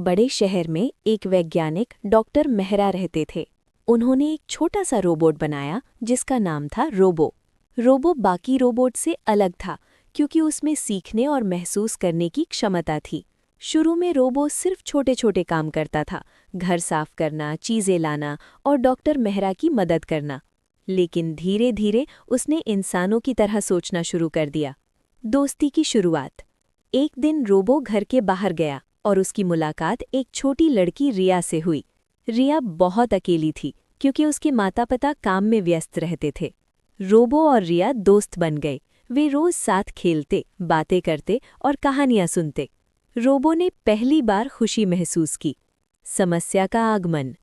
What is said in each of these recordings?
बड़े शहर में एक वैज्ञानिक डॉक्टर मेहरा रहते थे। उन्होंने एक छोटा सा रोबोट बनाया जिसका नाम था रोबो। रोबो बाकी रोबोट से अलग था क्योंकि उसमें सीखने और महसूस करने की क्षमता थी। शुरू में रोबो सिर्फ छोटे छोटे काम करता था, घर साफ करना, चीज़ें लाना और डॉक्टर मेहरा की मदद करना। लेकिन धीरे धीरे उसने इंसानों की तरह सोचना शुरू कर दिया। दोस्ती की शुरुआत। एक दिन रोबो घर के बाहर गया और उसकी मुलाकात एक छोटी लड़की रिया से हुई। रिया बहुत अकेली थी क्योंकि उसके माता पिता काम में व्यस्त रहते थे। रोबो और रिया दोस्त बन गए। वे रोज साथ खेलते, बातें करते और कहानियां सुनते। रोबो ने पहली बार खुशी महसूस की। समस्या का आगमन।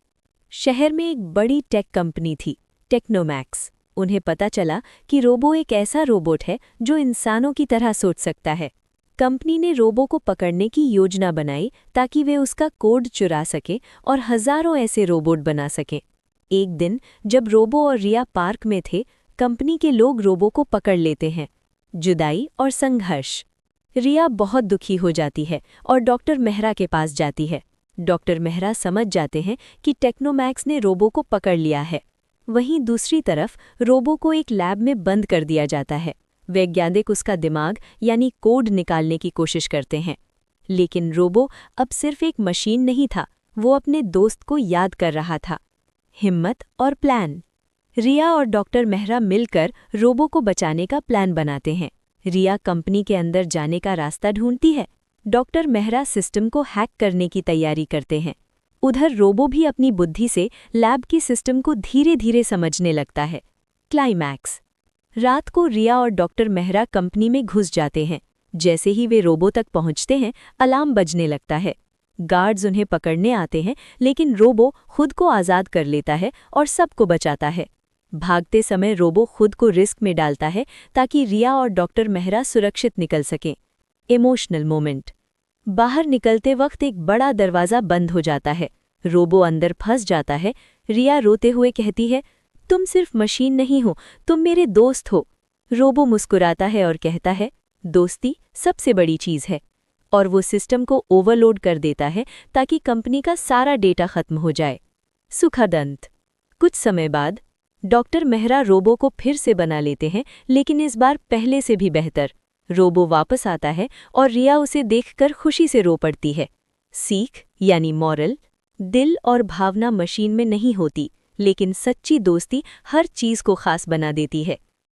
शहर में एक बड़ी टेक कंपनी थी, टेक्नोमैक्स। उन्हें पता चला कि रोबो एक ऐसा रोबोट है जो इंसानों की तरह सोच सकता है। कंपनी ने रोबो को पकड़ने की योजना बनाई ताकि वे उसका कोड चुरा सकें और हजारों ऐसे रोबोट बना सकें। एक दिन जब रोबो और रिया पार्क में थे, कंपनी के लोग रोबो को पकड़ लेते हैं। जुदाई और संघर्ष। रिया बहुत दुखी हो जाती है और डॉक्टर मेहरा के पास जाती है। डॉक्टर मेहरा समझ जाते हैं कि टेक्नोमैक्स ने रोबो को पकड़ लिया है। वहीं दूसरी तरफ रोबो को एक लैब में बंद कर दिया जाता है। वैज्ञानिक उसका दिमाग यानी कोड निकालने की कोशिश करते हैं। लेकिन रोबो अब सिर्फ एक मशीन नहीं था, वो अपने दोस्त को याद कर रहा था। हिम्मत और प्लान। रिया और डॉक्टर मेहरा मिलकर रोबो को बचाने का प्लान बनाते हैं। रिया कंपनी के अंदर जाने का रास्ता ढूंढती है। डॉक्टर मेहरा सिस्टम को हैक करने की तैयारी करते हैं। उधर रोबो भी अपनी बुद्धि से लैब की सिस्टम को धीरे धीरे समझने लगता है। क्लाइमैक्स। रात को रिया और डॉक्टर मेहरा कंपनी में घुस जाते हैं। जैसे ही वे रोबो तक पहुंचते हैं, अलार्म बजने लगता है। गार्ड्स उन्हें पकड़ने आते हैं, लेकिन रोबो खुद को आज़ाद कर लेता है और सबको बचाता है। भागते समय रोबो खुद को रिस्क में डालता है ताकि रिया और डॉक्टर मेहरा सुरक्षित निकल सकें। Emotional moment. बाहर निकलते वक्त एक बड़ा दरवाज़ा बंद हो जाता है। रोबो अंदर फंस जाता है। रिया रोते हुए कहती है, तुम सिर्फ मशीन नहीं हो, तुम मेरे दोस्त हो। रोबो मुस्कुराता है और कहता है, दोस्ती सबसे बड़ी चीज़ है। और वो सिस्टम को ओवरलोड कर देता है ताकि कंपनी का सारा डेटा खत्म हो जाए। सुखद अंत। कुछ समय बाद डॉक्टर मेहरा रोबो को फिर से बना लेते हैं, लेकिन इस बार पहले से भी बेहतर। रोबो वापस आता है और रिया उसे देखकर खुशी से रो पड़ती है। सीख यानी मॉरल। दिल और भावना मशीन में नहीं होती, लेकिन सच्ची दोस्ती हर चीज़ को खास बना देती है।